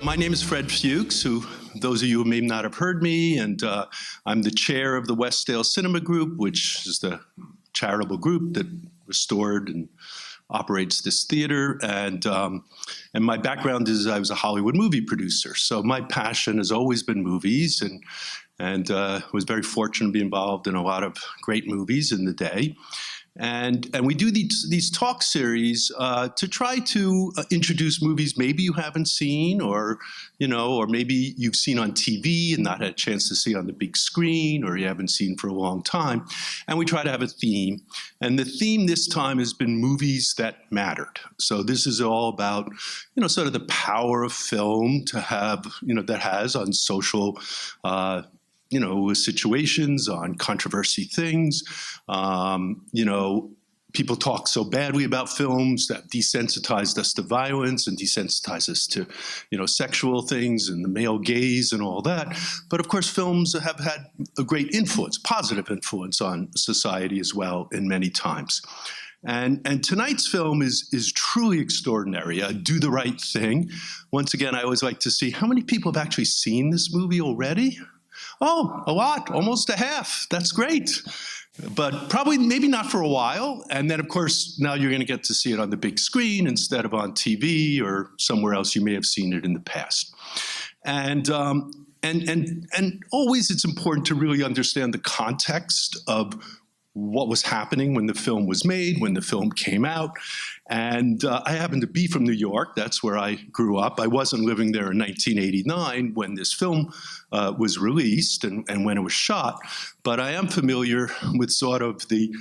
My name is Fred Fuchs, who those of you who may not have heard me, and I'm the chair of the Westdale Cinema Group, which is the charitable group that restored and operates this theater. And my background is I was a Hollywood movie producer. So my passion has always been movies, and was very fortunate to be involved in a lot of great movies in the day. And we do these talk series to try to introduce movies maybe you haven't seen, or maybe you've seen on TV and not had a chance to see on the big screen, or you haven't seen for a long time. And we try to have a theme. And the theme this time has been movies that mattered. So this is all about, sort of the power of film to have, that has on social situations, on controversy things. People talk so badly about films that desensitized us to violence and desensitized us to, sexual things and the male gaze and all that. But of course, films have had a great influence, positive influence on society as well in many times. And tonight's film is truly extraordinary. Do the Right Thing. Once again, I always like to see how many people have actually seen this movie already. Oh, a lot, almost a half. That's great. But probably, maybe not for a while. And then, of course, now you're going to get to see it on the big screen instead of on TV or somewhere else you may have seen it in the past. And always it's important to really understand the context of what was happening when the film was made, when the film came out. And I happen to be from New York. That's where I grew up. I wasn't living there in 1989 when this film was released and when it was shot. But I am familiar with sort of the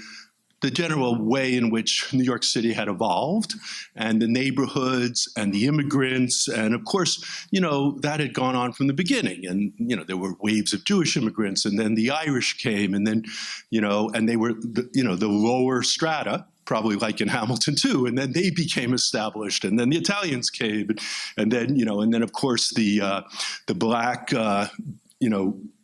general way in which New York City had evolved, and the neighborhoods and the immigrants. And of course, that had gone on from the beginning. And, there were waves of Jewish immigrants, and then the Irish came, and then, and they were, the lower strata, probably like in Hamilton too, and then they became established, and then the Italians came, and then of course the black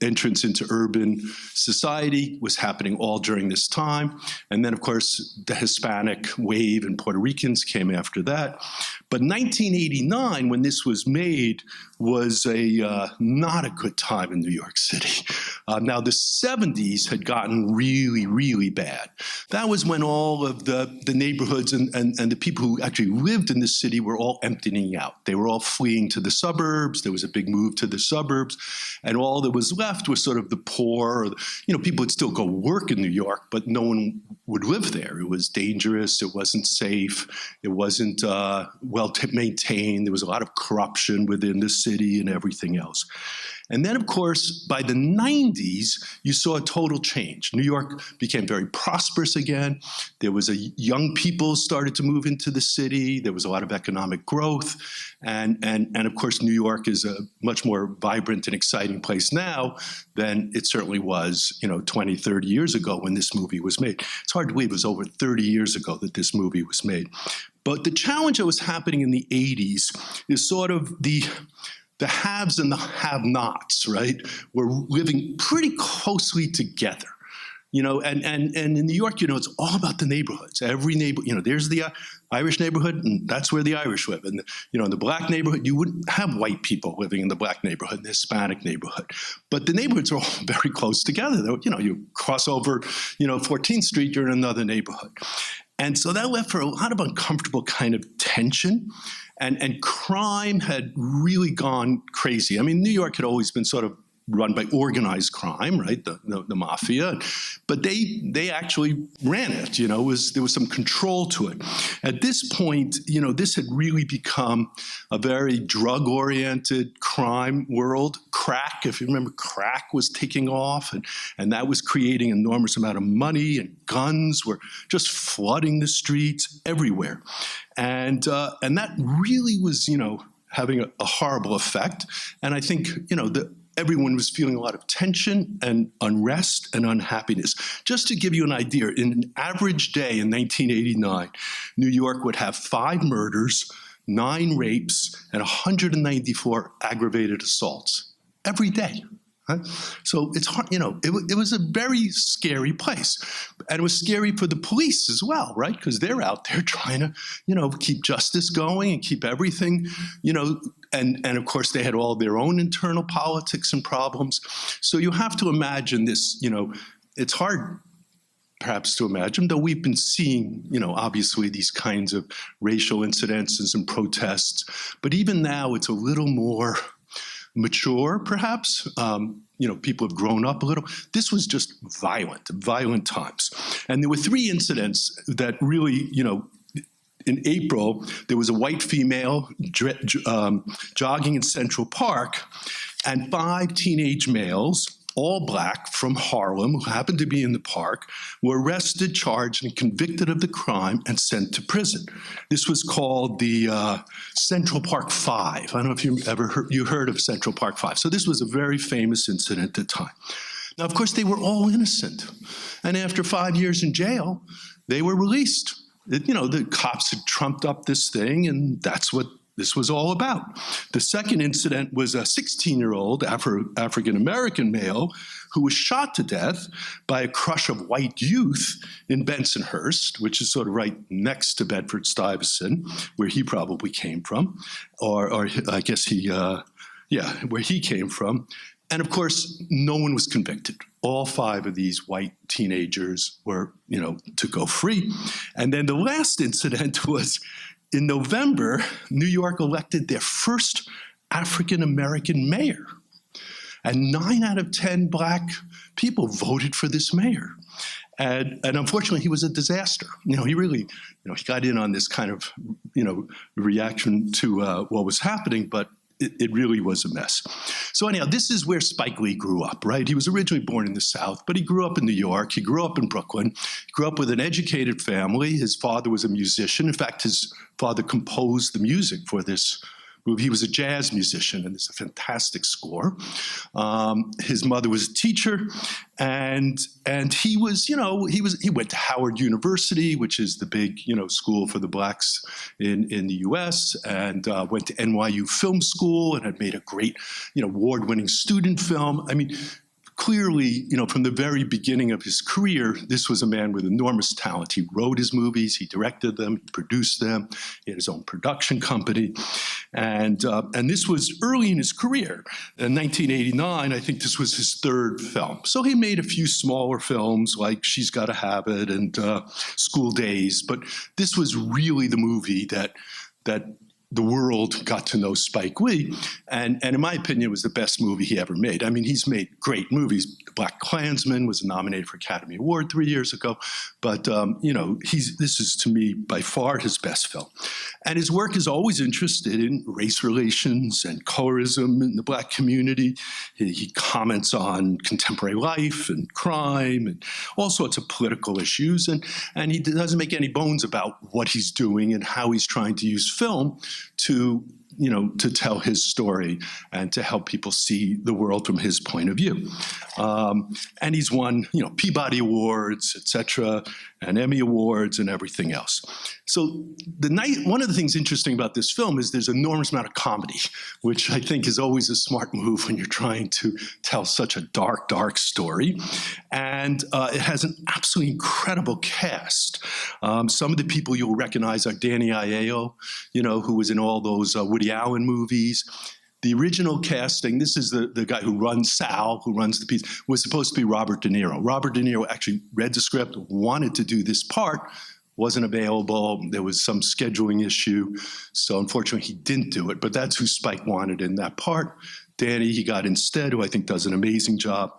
entrance into urban society was happening all during this time. And then, of course, the Hispanic wave and Puerto Ricans came after that. But 1989, when this was made, was not a good time in New York City. Now, the 70s had gotten really, really bad. That was when all of the neighborhoods and the people who actually lived in the city were all emptying out. They were all fleeing to the suburbs. There was a big move to the suburbs. And all that was left was sort of the poor. People would still go work in New York, but no one would live there. It was dangerous. It wasn't safe. It wasn't well maintained. There was a lot of corruption within the city and everything else. And then, of course, by the 90s, you saw a total change. New York became very prosperous again. There was young people started to move into the city. There was a lot of economic growth. And of course, New York is a much more vibrant and exciting place now than it certainly was, 20, 30 years ago when this movie was made. It's hard to believe it was over 30 years ago that this movie was made. But the challenge that was happening in the 80s is sort of the haves and the have-nots, right, were living pretty closely together. And in New York, it's all about the neighborhoods. Every neighbor, there's the Irish neighborhood, and that's where the Irish live. And, in the black neighborhood, you wouldn't have white people living in the black neighborhood, the Hispanic neighborhood. But the neighborhoods are all very close together. You cross over, 14th Street, you're in another neighborhood. And so that left for a lot of uncomfortable kind of tension. And crime had really gone crazy. I mean, New York had always been sort of run by organized crime, right? The mafia, but they actually ran it. There was some control to it. At this point, this had really become a very drug-oriented crime world. Crack, if you remember, crack was taking off, and that was creating an enormous amount of money, and guns were just flooding the streets everywhere, and that really was, having a horrible effect. And I think, everyone was feeling a lot of tension and unrest and unhappiness. Just to give you an idea, in an average day in 1989, New York would have 5 murders, 9 rapes, and 194 aggravated assaults every day. Right? So it's hard, it was a very scary place. And it was scary for the police as well, right? Because they're out there trying to, keep justice going and keep everything, and of course they had all their own internal politics and problems. So you have to imagine this, it's hard perhaps to imagine, though we've been seeing, obviously these kinds of racial incidences and protests, but even now it's a little more mature, perhaps. People have grown up a little. This was just violent times. And there were 3 incidents that really, in April, there was a white female jogging in Central Park, and 5 teenage males, all black, from Harlem, who happened to be in the park, were arrested, charged, and convicted of the crime and sent to prison. This was called the Central Park Five. I don't know if you ever heard of Central Park Five. So this was a very famous incident at the time. Now, of course, they were all innocent. And after 5 years in jail, they were released. The cops had trumped up this thing, and that's what this was all about. The second incident was a 16-year-old African-American male who was shot to death by a crush of white youth in Bensonhurst, which is sort of right next to Bedford-Stuyvesant, where he probably came from, or I guess where he came from. And of course, no one was convicted. All 5 of these white teenagers were, to go free. And then the last incident was in November, New York elected their first African-American mayor. And 9 out of 10 black people voted for this mayor. And unfortunately, he was a disaster. He really, he got in on this kind of, reaction to what was happening, but it really was a mess. So anyhow, this is where Spike Lee grew up, right? He was originally born in the South, but he grew up in New York. He grew up in Brooklyn. He grew up with an educated family. His father was a musician. In fact, his father composed the music for this movie. He was a jazz musician, and it's a fantastic score. His mother was a teacher, and he was, he went to Howard University, which is the big, school for the blacks in the U.S., and went to NYU Film School and had made a great, award-winning student film. I mean, clearly, from the very beginning of his career, this was a man with enormous talent. He wrote his movies, he directed them, he produced them, he had his own production company. And this was early in his career. In 1989, I think this was his 3rd film. So he made a few smaller films like She's Gotta Have It and School Days, but this was really the movie that the world got to know Spike Lee, and in my opinion, it was the best movie he ever made. I mean, he's made great movies. The Black Klansman was nominated for Academy Award 3 years ago, but this is, to me, by far his best film. And his work is always interested in race relations and colorism in the black community. He comments on contemporary life and crime and all sorts of political issues, and he doesn't make any bones about what he's doing and how he's trying to use film to tell his story and to help people see the world from his point of view. And he's won, Peabody Awards, et cetera, and Emmy Awards and everything else. So one of the things interesting about this film is there's an enormous amount of comedy, which I think is always a smart move when you're trying to tell such a dark, dark story. And it has an absolutely incredible cast. Some of the people you'll recognize are Danny Aiello, who was in all those Woody Allen movies. The original casting, this is the guy who runs Sal, who runs the piece, was supposed to be Robert De Niro. Robert De Niro actually read the script, wanted to do this part, wasn't available. There was some scheduling issue. So unfortunately, he didn't do it. But that's who Spike wanted in that part. Danny, he got instead, who I think does an amazing job.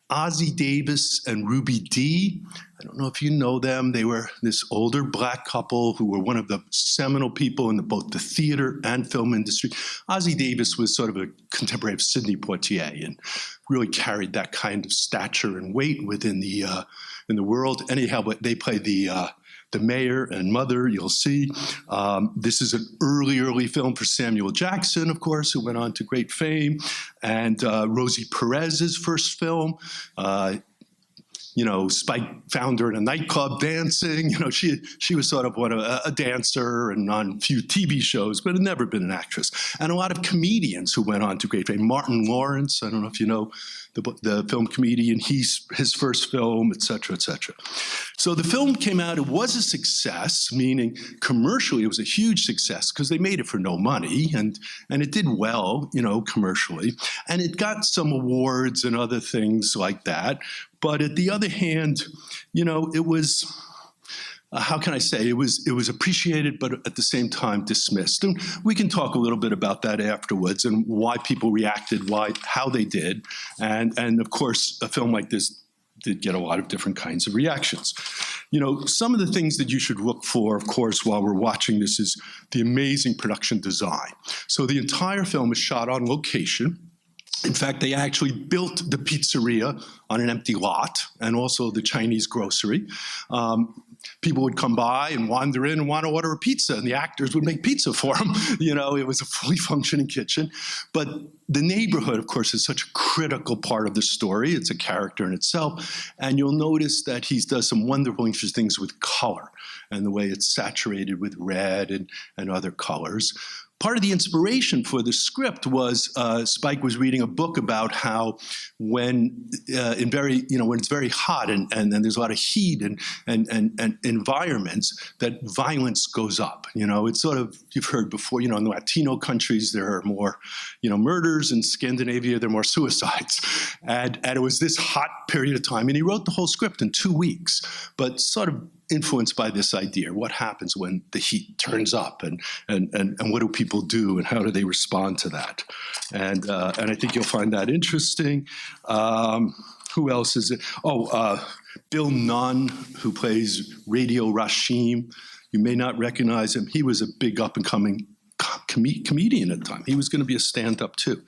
Ozzie Davis and Ruby Dee. I don't know if you know them. They were this older black couple who were one of the seminal people in both the theater and film industry. Ozzie Davis was sort of a contemporary of Sidney Poitier and really carried that kind of stature and weight within the world. Anyhow, but they played the mayor and mother, you'll see. This is an early film for Samuel Jackson, of course, who went on to great fame, and Rosie Perez's first film. Spike found her in a nightclub dancing. She was sort of a dancer and on a few TV shows, but had never been an actress. And a lot of comedians who went on to great fame. Martin Lawrence, I don't know if you know the film comedian, his first film, et cetera, et cetera. So the film came out, it was a success, meaning commercially it was a huge success because they made it for no money, and it did well, commercially. And it got some awards and other things like that. But at the other hand, it was, how can I say, it was appreciated, but at the same time dismissed. And we can talk a little bit about that afterwards and why people reacted, how they did. And of course, a film like this did get a lot of different kinds of reactions. Some of the things that you should look for, of course, while we're watching this is the amazing production design. So the entire film is shot on location. In fact, they actually built the pizzeria on an empty lot and also the Chinese grocery. People would come by and wander in and want to order a pizza, and the actors would make pizza for them. It was a fully functioning kitchen. But the neighborhood, of course, is such a critical part of the story. It's a character in itself. And you'll notice that he does some wonderful, interesting things with color and the way it's saturated with red and other colors. Part of the inspiration for the script was Spike was reading a book about how when it's very hot and there's a lot of heat and environments, that violence goes up. It's sort of, you've heard before, in the Latino countries there are more, murders. In Scandinavia there are more suicides, and it was this hot period of time, and he wrote the whole script in 2 weeks, but sort of influenced by this idea: what happens when the heat turns up, and what do people do, and how do they respond to that? And I think you'll find that interesting. Who else is it? Bill Nunn, who plays Radio Rashim. You may not recognize him. He was a big up-and-coming comedian at the time. He was going to be a stand-up too.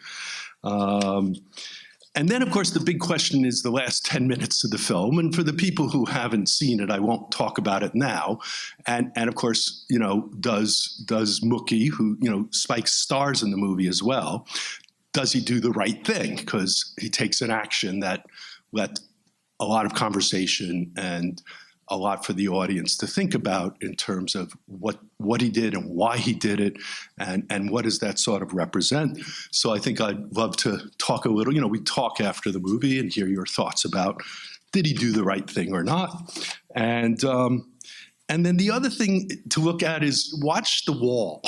And then, of course, the big question is the last 10 minutes of the film. And for the people who haven't seen it, I won't talk about it now. And of course, does Mookie, who, Spike stars in the movie as well, does he do the right thing? Because he takes an action that let a lot of conversation and a lot for the audience to think about in terms of what he did and why he did it, and what does that sort of represent. So I think I'd love to talk a little, we talk after the movie and hear your thoughts about, did he do the right thing or not? And then the other thing to look at is watch the wall.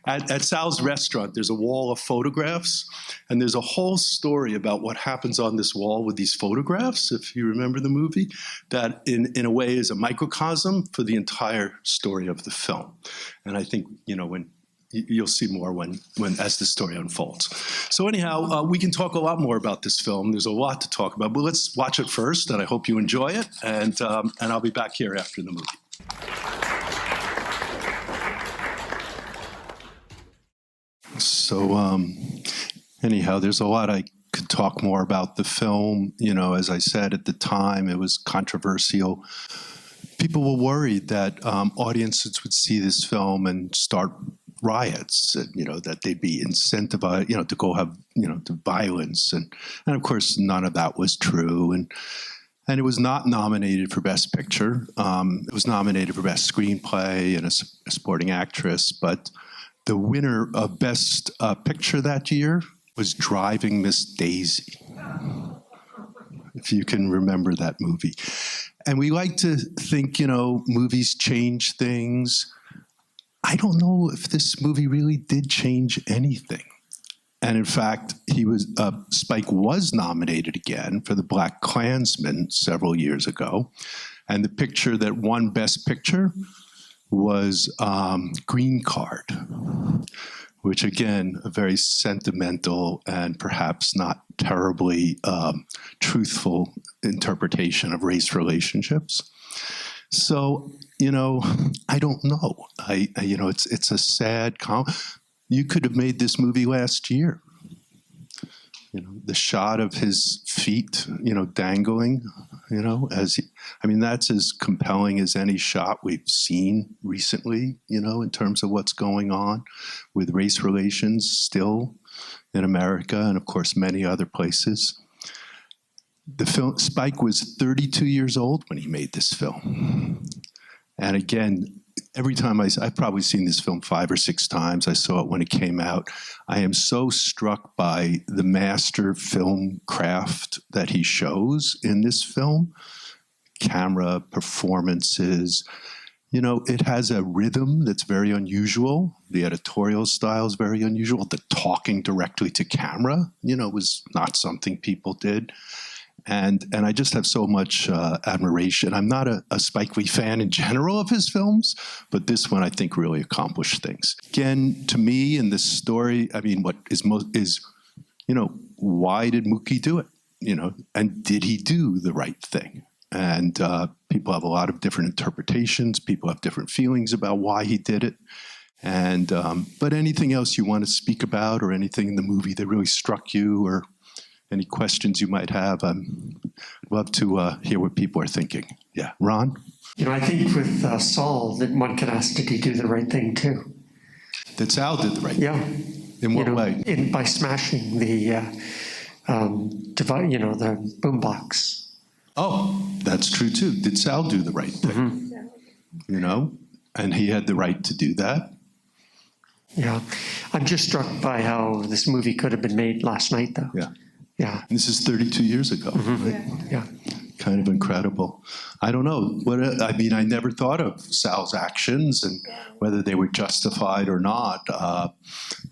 At Sal's restaurant, there's a wall of photographs, and there's a whole story about what happens on this wall with these photographs, if you remember the movie, that in a way is a microcosm for the entire story of the film. And I think, when you'll see more when as the story unfolds. So anyhow, we can talk a lot more about this film. There's a lot to talk about, but let's watch it first, and I hope you enjoy it. And I'll be back here after the movie. So anyhow, there's a lot I could talk more about the film. As I said at the time, it was controversial. People were worried that audiences would see this film and start riots, that they'd be incentivized, to go have, to violence. And of course, none of that was true. And it was not nominated for Best Picture. It was nominated for Best Screenplay and a supporting actress. But the winner of Best Picture that year was Driving Miss Daisy, if you can remember that movie. And we like to think, movies change things. I don't know if this movie really did change anything. And in fact, Spike was nominated again for the Black Klansman several years ago. And the picture that won Best Picture was Green Card, which again, a very sentimental and perhaps not terribly truthful interpretation of race relationships. So, I don't know. It's a sad you could have made this movie last year. The shot of his feet, dangling, that's as compelling as any shot we've seen recently, in terms of what's going on with race relations still in America and, of course, many other places. Spike was 32 years old when he made this film. And again, every time I've probably seen this film 5 or 6 times. I saw it when it came out. I am so struck by the master film craft that he shows in this film. Camera, performances. You know, it has a rhythm that's very unusual. The editorial style is very unusual. The talking directly to camera, you know, was not something people did. And I just have so much admiration. I'm not a Spike Lee fan in general of his films, but this one I think really accomplished things. Again, to me in this story, I mean, what is you know, why did Mookie do it? You know, and did he do the right thing? And people have a lot of different interpretations. People have different feelings about why he did it. And but anything else you want to speak about, or anything in the movie that really struck you, or any questions you might have? I'd love to hear what people are thinking. Yeah, Ron? You know, I think with Saul, that one can ask, did he do the right thing too? That Sal did the right thing? Yeah. In what way? By smashing the, the boombox. Oh, that's true too. Did Sal do the right thing? Mm-hmm. You know, and he had the right to do that. Yeah. I'm just struck by how this movie could have been made last night, though. Yeah. Yeah. This is 32 years ago, mm-hmm. right? Yeah. Kind of incredible. I don't know. I mean, I never thought of Sal's actions and whether they were justified or not.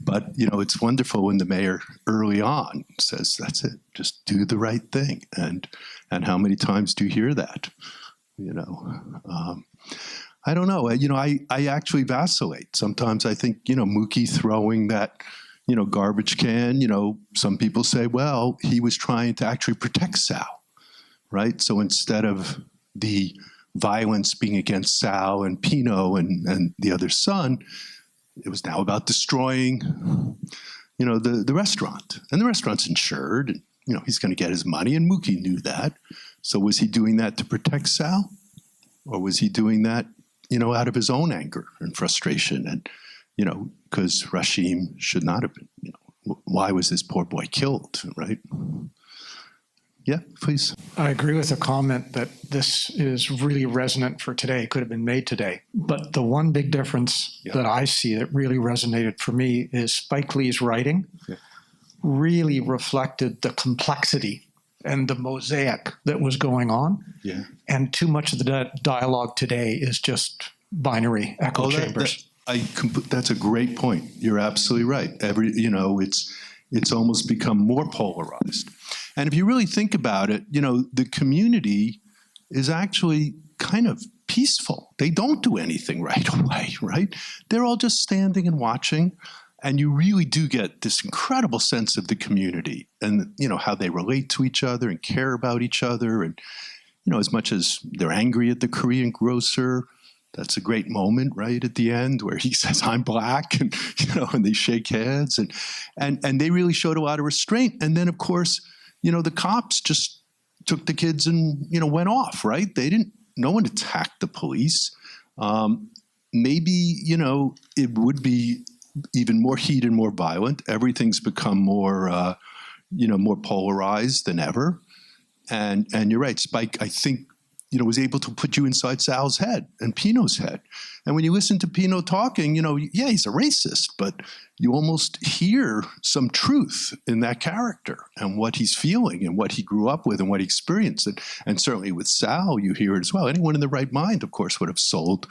But, you know, it's wonderful when the mayor early on says, that's it, just do the right thing. And how many times do you hear that? You know, I don't know. You know, I actually vacillate. Sometimes I think, you know, Mookie throwing that, you know, garbage can, you know, some people say, well, he was trying to actually protect Sal, right? So instead of the violence being against Sal and Pino and the other son, it was now about destroying, you know, the restaurant. And the restaurant's insured, and, you know, he's going to get his money, and Mookie knew that. So was he doing that to protect Sal? Or was he doing that, you know, out of his own anger and frustration? And, you know, because Rashim should not have been, you know, why was this poor boy killed, right? Yeah, please. I agree with the comment that this is really resonant for today. It could have been made today. But the one big difference that I see that really resonated for me is Spike Lee's writing really reflected the complexity and the mosaic that was going on. Yeah. And too much of the dialogue today is just binary echo chambers. That's a great point. You're absolutely right. You know, it's almost become more polarized. And if you really think about it, you know, the community is actually kind of peaceful. They don't do anything right away, right? They're all just standing and watching. And you really do get this incredible sense of the community and, you know, how they relate to each other and care about each other. And, you know, as much as they're angry at the Korean grocer, that's a great moment, right, at the end where he says, I'm black, and, you know, and they shake hands. And they really showed a lot of restraint. And then, of course, you know, the cops just took the kids and, you know, went off, right? No one attacked the police. Maybe, you know, it would be even more heated and more violent. Everything's become more, you know, more polarized than ever. And you're right, Spike, I think, you know, was able to put you inside Sal's head and Pino's head. And when you listen to Pino talking, you know, yeah, he's a racist, but you almost hear some truth in that character and what he's feeling and what he grew up with and what he experienced. And certainly with Sal, you hear it as well. Anyone in the right mind, of course, would have sold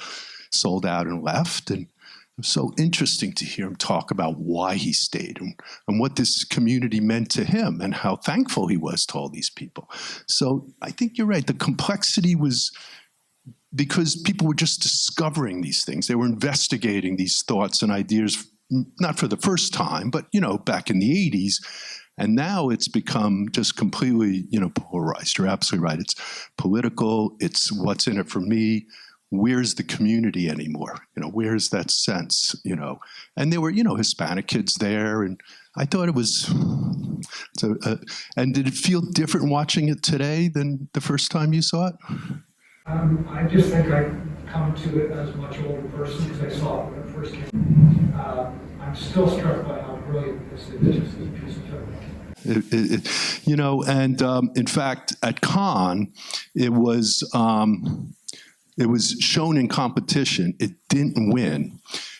out and left. And it was so interesting to hear him talk about why he stayed and what this community meant to him and how thankful he was to all these people. So I think you're right. The complexity was because people were just discovering these things. They were investigating these thoughts and ideas, not for the first time, but, you know, back in the 80s. And now it's become just completely, you know, polarized. You're absolutely right. It's political. It's what's in it for me. Where's the community anymore? You know, where's that sense, you know? And there were, you know, Hispanic kids there. And I thought it was, and did it feel different watching it today than the first time you saw it? I just think I come to it as a much older person because I saw it when it first came. I'm still struck by how brilliant this is. Just a piece of film. In fact, at Cannes, it was shown in competition. It didn't win.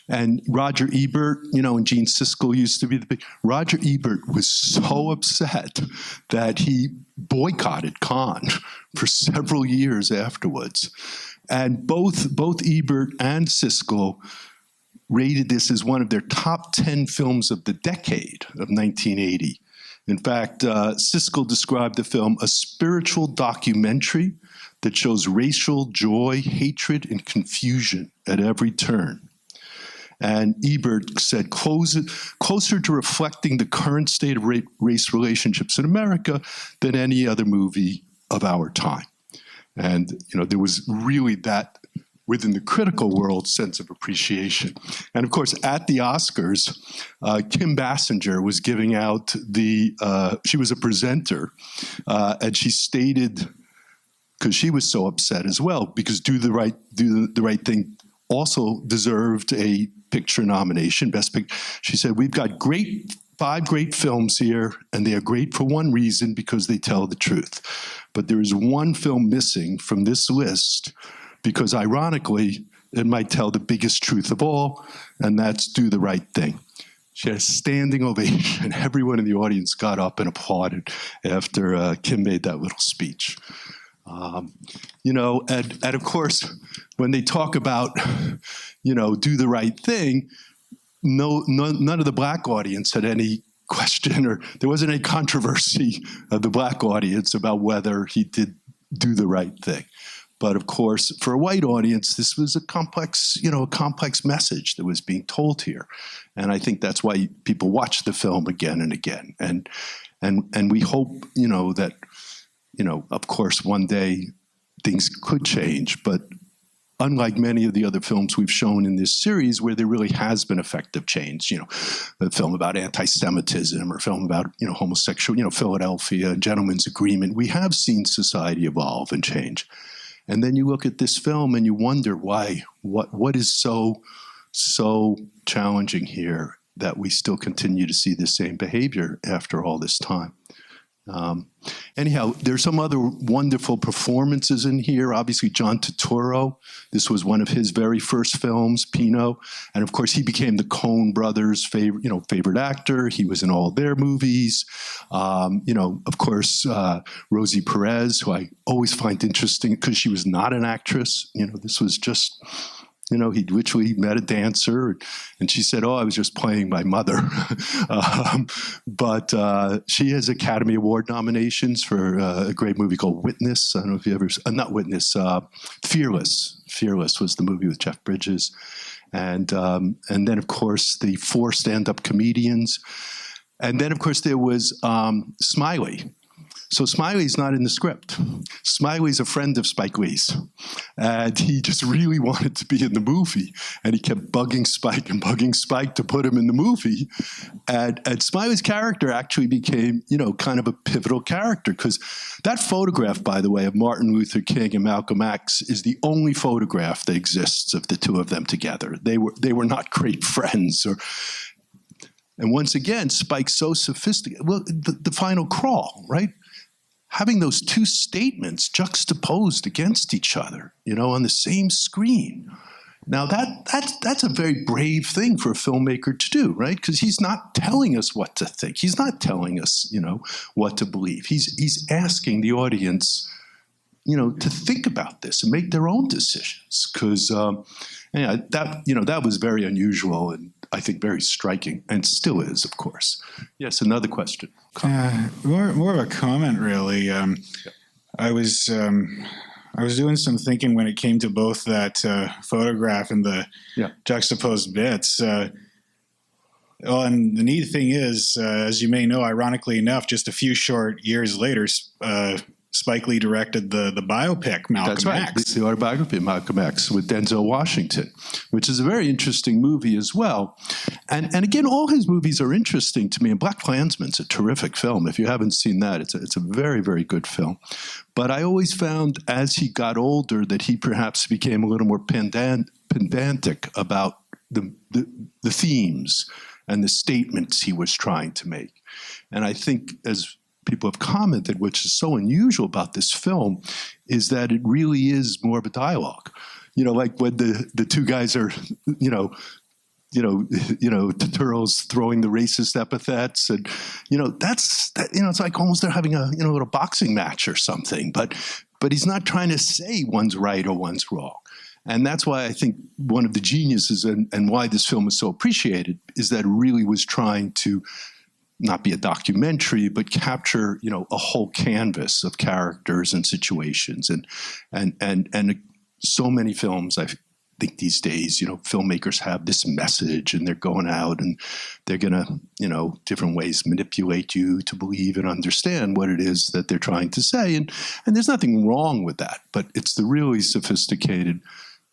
And Roger Ebert, and Gene Siskel used to be the big. Roger Ebert was so upset that he boycotted Cannes for several years afterwards. And both Ebert and Siskel rated this as one of their top 10 films of the decade of 1980. In fact, Siskel described the film a spiritual documentary that shows racial joy, hatred, and confusion at every turn. And Ebert said, closer to reflecting the current state of race relationships in America than any other movie of our time. And, there was really that, within the critical world, sense of appreciation. And of course, at the Oscars, Kim Basinger was giving out she was a presenter, and she stated, because she was so upset as well, because Do the Right Thing also deserved a picture nomination, Best Picture. She said, we've got 5 great films here, and they are great for one reason, because they tell the truth. But there is one film missing from this list, because ironically, it might tell the biggest truth of all, and that's Do the Right Thing. She had a standing ovation. Everyone in the audience got up and applauded after Kim made that little speech. And of course, when they talk about, Do the Right Thing, none of the Black audience had any question, or there wasn't any controversy of the Black audience about whether he did do the right thing. But of course, for a white audience, this was a complex message that was being told here. And I think that's why people watch the film again and again. And we hope, that, of course, one day things could change. But unlike many of the other films we've shown in this series, where there really has been effective change, a film about anti-Semitism, or a film about, homosexual, Philadelphia, Gentleman's Agreement, we have seen society evolve and change. And then you look at this film and you wonder why, what is so challenging here that we still continue to see the same behavior after all this time. Anyhow, there's some other wonderful performances in here. Obviously, John Turturro. This was one of his very first films, Pinot. And of course, he became the Coen brothers' favorite actor. He was in all their movies. Of course, Rosie Perez, who I always find interesting because she was not an actress. This was just... he literally met a dancer, and she said, I was just playing my mother. But she has Academy Award nominations for a great movie called Witness. I don't know if you ever, not Witness, Fearless. Fearless was the movie with Jeff Bridges. And then, of course, the 4 stand-up comedians. And then, of course, there was Smiley. So Smiley's not in the script. Smiley's a friend of Spike Lee's. And he just really wanted to be in the movie. And he kept bugging Spike to put him in the movie. And Smiley's character actually became, kind of a pivotal character. Because that photograph, by the way, of Martin Luther King and Malcolm X is the only photograph that exists of the two of them together. They were not great friends. And once again, Spike's so sophisticated. Well, the final crawl, right? Having those two statements juxtaposed against each other, on the same screen. Now that's a very brave thing for a filmmaker to do, right? Because he's not telling us what to think. He's not telling us, what to believe. He's asking the audience, to think about this and make their own decisions. Because that was very unusual and I think very striking, and still is, of course. Yes, another question. More of a comment, really. I was doing some thinking when it came to both that photograph and the juxtaposed bits. And the neat thing is, as you may know, ironically enough, just a few short years later, Spike Lee directed the biopic Malcolm That's right. X. The autobiography of Malcolm X with Denzel Washington, which is a very interesting movie as well. And again, all his movies are interesting to me. And Black Klansman's a terrific film. If you haven't seen that, it's a very, very good film. But I always found as he got older that he perhaps became a little more pedantic about the themes and the statements he was trying to make. And I think, as people have commented, which is so unusual about this film, is that it really is more of a dialogue. Like when the two guys are, Turturro's throwing the racist epithets, and it's like almost they're having a little boxing match or something. But he's not trying to say one's right or one's wrong. And that's why I think one of the geniuses and why this film is so appreciated is that it really was trying to not be a documentary, but capture, a whole canvas of characters and situations. And so many films, I think these days, filmmakers have this message and they're going out and they're going to, different ways manipulate you to believe and understand what it is that they're trying to say. And there's nothing wrong with that, but it's the really sophisticated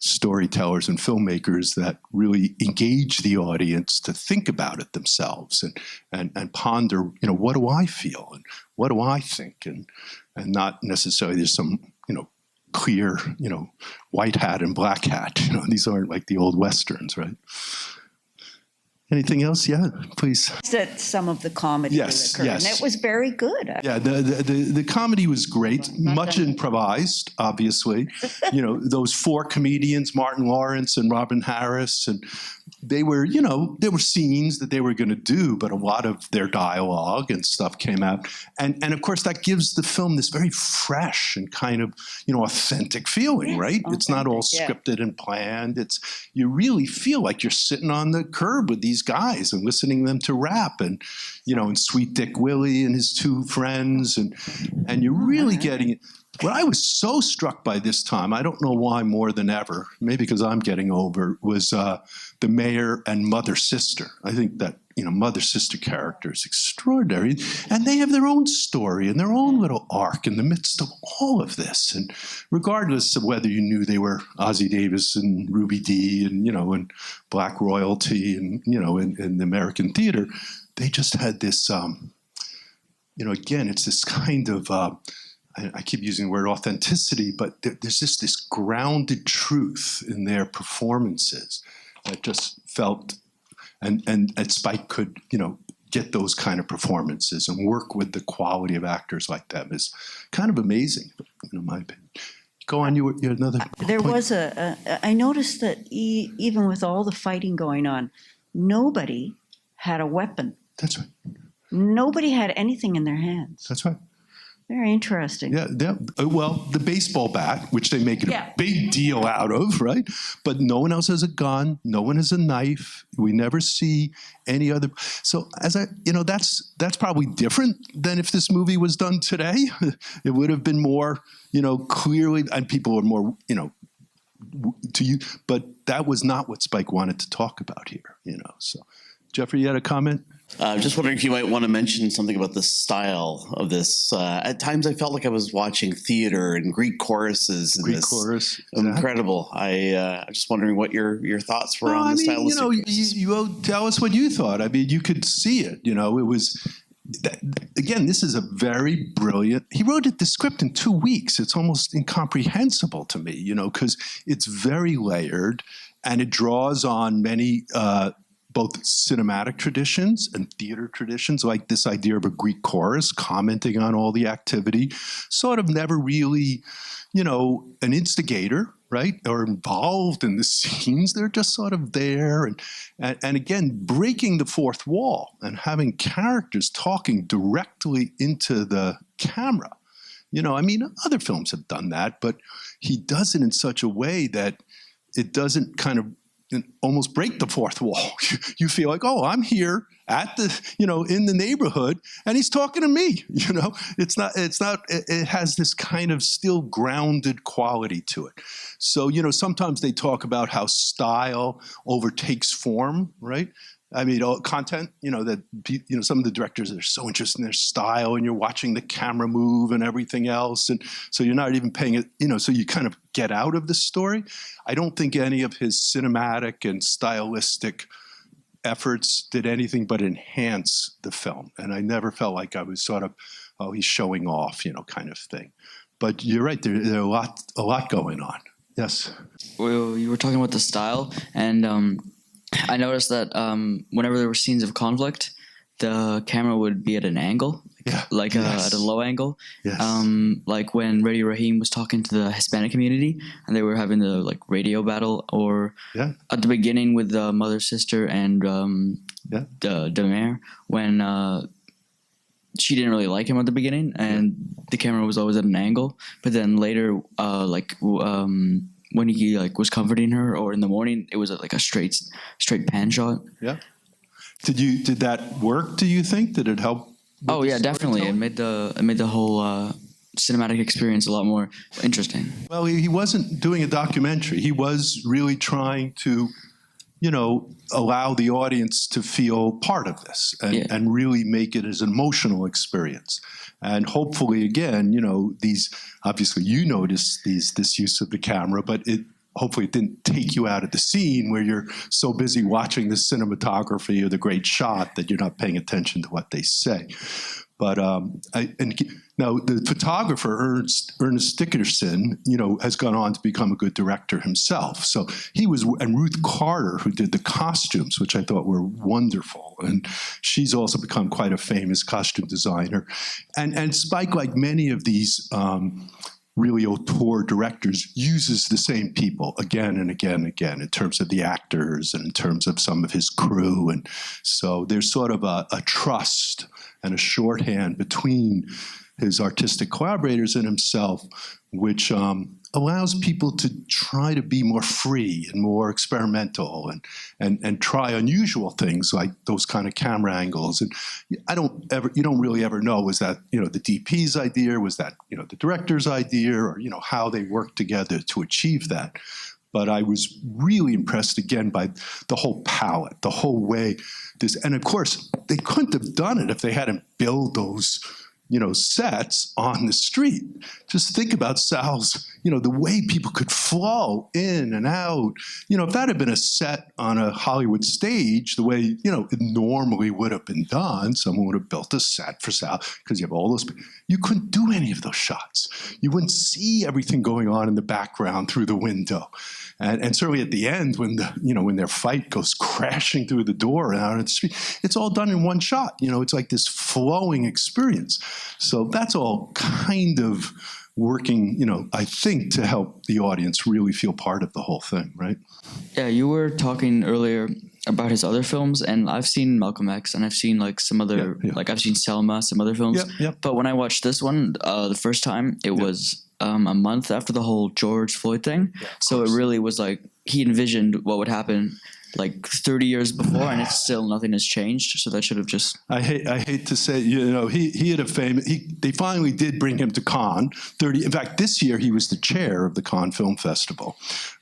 storytellers and filmmakers that really engage the audience to think about it themselves and ponder, what do I feel and what do I think, and not necessarily there's some, clear, white hat and black hat. These aren't like the old Westerns, right? Anything else? Yeah, please. That some of the comedy Yes, occurred, yes. and it was very good. Yeah, the comedy was great, much improvised, obviously. Those four comedians, Martin Lawrence and Robin Harris, and they were, there were scenes that they were going to do, but a lot of their dialogue and stuff came out. And of course, that gives the film this very fresh and kind of, authentic feeling, right? It's not all scripted and planned. You really feel like you're sitting on the curb with these guys and listening to them to rap, and and Sweet Dick Willie and his two friends, and you're really getting it. What I was so struck by this time, I don't know why more than ever, maybe because I'm getting over, was the mayor and mother-sister. I think that, mother-sister character is extraordinary. And they have their own story and their own little arc in the midst of all of this. And regardless of whether you knew they were Ossie Davis and Ruby Dee and, and black royalty and, in the American theater, they just had this, again, it's this kind of... I keep using the word authenticity, but there's just this grounded truth in their performances that just felt, and Spike could, get those kind of performances and work with the quality of actors like them is kind of amazing, in my opinion. Go on, you had another There point. was I noticed that even with all the fighting going on, nobody had a weapon. That's right. Nobody had anything in their hands. That's right. Very interesting. Yeah. Well, the baseball bat, which they make a big deal out of, right? But no one else has a gun. No one has a knife. We never see any other. So that's probably different than if this movie was done today. It would have been more, clearly, and people are more, to you. But that was not what Spike wanted to talk about here, So, Jeffrey, you had a comment? Just wondering if you might want to mention something about the style of this. At times I felt like I was watching theater and Greek choruses. And Greek chorus. Incredible. I'm just wondering what your thoughts were on the stylistic choices. You tell us what you thought. I mean, you could see it. It was, again, this is a very brilliant, he wrote the script in 2 weeks. It's almost incomprehensible to me, because it's very layered and it draws on many both cinematic traditions and theater traditions, like this idea of a Greek chorus commenting on all the activity, sort of never really, an instigator, right, or involved in the scenes. They're just sort of there. And again, breaking the fourth wall and having characters talking directly into the camera. Other films have done that, but he does it in such a way that it doesn't kind of almost break the fourth wall. You feel like, oh, I'm here at the, in the neighborhood, and he's talking to me. It has this kind of still grounded quality to it. So, sometimes they talk about how style overtakes form, right? I mean, content, some of the directors are so interested in their style, and you're watching the camera move and everything else. And so you're not even paying it, so you kind of get out of the story. I don't think any of his cinematic and stylistic efforts did anything but enhance the film. And I never felt like I was sort of, oh, he's showing off, kind of thing. But you're right, there a lot going on. Yes. Well, you were talking about the style, and I noticed that whenever there were scenes of conflict, the camera would be at an angle, like at a low angle. Yes. Like when Radio Raheem was talking to the Hispanic community and they were having the like radio battle, or at the beginning with the mother, sister, and the mayor, when she didn't really like him at the beginning, and the camera was always at an angle. But then later, when he like was comforting her, or in the morning, it was like a straight pan shot. Yeah. Did that work? Do you think? Did it help? Oh yeah, definitely. It made the whole cinematic experience a lot more interesting. Well, he wasn't doing a documentary. He was really trying to, allow the audience to feel part of this and really make it as an emotional experience. And hopefully, again, these, obviously you noticed this use of the camera, but hopefully it didn't take you out of the scene where you're so busy watching the cinematography or the great shot that you're not paying attention to what they say. But now the photographer Ernest Dickerson, has gone on to become a good director himself. So and Ruth Carter, who did the costumes, which I thought were wonderful, and she's also become quite a famous costume designer. And Spike, like many of these really auteur directors, uses the same people again and again and again in terms of the actors and in terms of some of his crew. And so there's sort of a trust and a shorthand between his artistic collaborators and himself, which allows people to try to be more free and more experimental and try unusual things like those kind of camera angles. And you don't really ever know, was that, the DP's idea, was that, the director's idea, or, how they worked together to achieve that. But I was really impressed again by the whole palette, the whole way and of course, they couldn't have done it if they hadn't built those, sets on the street. Just think about Sal's, the way people could flow in and out. If that had been a set on a Hollywood stage, the way, it normally would have been done, someone would have built a set for Sal, because you have all those, you couldn't do any of those shots. You wouldn't see everything going on in the background through the window. And certainly at the end, when when their fight goes crashing through the door and out on the street, it's all done in one shot. It's like this flowing experience. So that's all kind of working, I think, to help the audience really feel part of the whole thing, right? Yeah, you were talking earlier about his other films, and I've seen Malcolm X, and I've seen like some other, like I've seen Selma, some other films. But when I watched this one the first time, it was a month after the whole George Floyd thing. So it really was like he envisioned what would happen like 30 years before, and it's still nothing has changed. So that should have just. I hate to say, he had a they finally did bring him to Cannes. In fact, this year he was the chair of the Cannes Film Festival.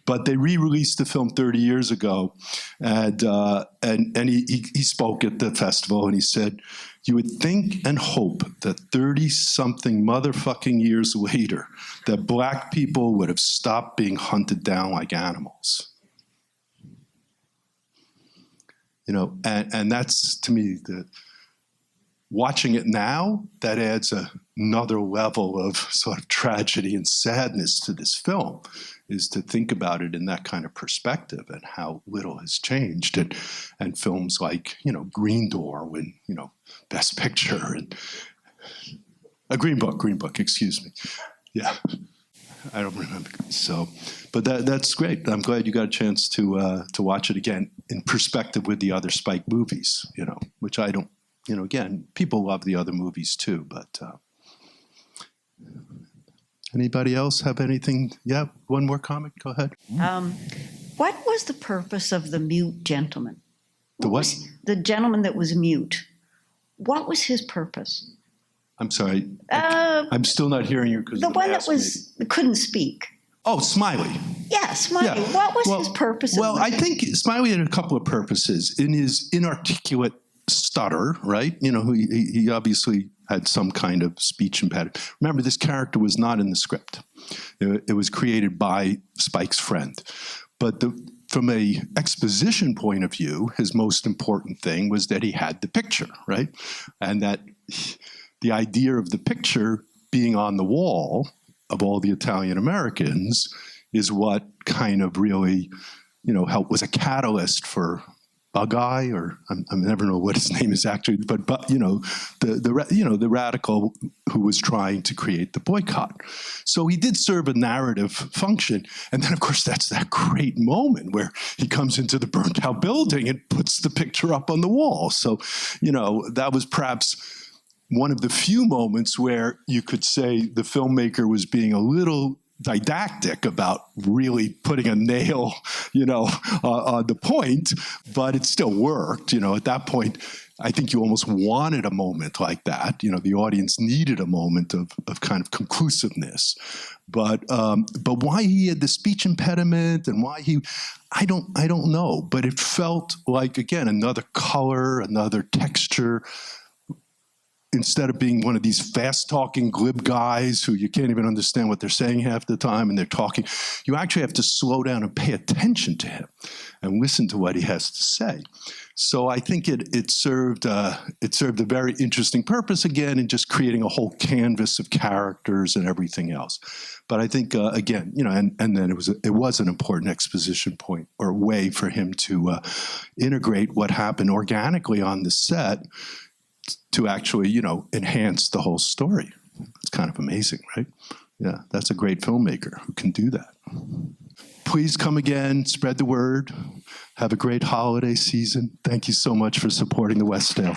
But they re-released the film 30 years ago, and he spoke at the festival, and he said, "You would think and hope that 30-something motherfucking years later, that black people would have stopped being hunted down like animals." And that's, to me, watching it now, that adds another level of sort of tragedy and sadness to this film, is to think about it in that kind of perspective and how little has changed. And films like, Green Door win, Best Picture, and Green Book, excuse me. Yeah, I don't remember. So, but that's great. I'm glad you got a chance to watch it again in perspective with the other Spike movies, which I don't, again, people love the other movies too, but anybody else have anything? Yeah, one more comment, go ahead. What was the purpose of the mute gentleman? The what? The gentleman that was mute. What was his purpose? I'm sorry. I'm still not hearing you because the one that couldn't speak. Oh, Smiley. Yeah, Smiley. Yeah. What was his purpose? Well, I think Smiley had a couple of purposes. In his inarticulate stutter, right? He obviously had some kind of speech impediment. Remember, this character was not in the script. It was created by Spike's friend. But from a exposition point of view, his most important thing was that he had the picture, right? And that the idea of the picture being on the wall of all the Italian Americans is what kind of really, was a catalyst for guy, or I never know what his name is actually, but you know, the radical who was trying to create the boycott. So he did serve a narrative function. And then, of course, that's that great moment where he comes into the burnt out building and puts the picture up on the wall. So, you know, that was perhaps one of the few moments where you could say the filmmaker was being a little didactic about really putting a nail, you know, on the point, but it still worked. You know, at that point, I think you almost wanted a moment like that. You know, the audience needed a moment of kind of conclusiveness. But why he had the speech impediment and why I don't know. But it felt like, again, another color, another texture. Instead of being one of these fast-talking, glib guys who you can't even understand what they're saying half the time and they're talking, you actually have to slow down and pay attention to him and listen to what he has to say. So I think it served a very interesting purpose, again, in just creating a whole canvas of characters and everything else. But I think, again, you know, and then it was an important exposition point or way for him to integrate what happened organically on the set to actually, you know, enhance the whole story. It's kind of amazing, right? Yeah, that's a great filmmaker who can do that. Please come again, spread the word. Have a great holiday season. Thank you so much for supporting the Westdale.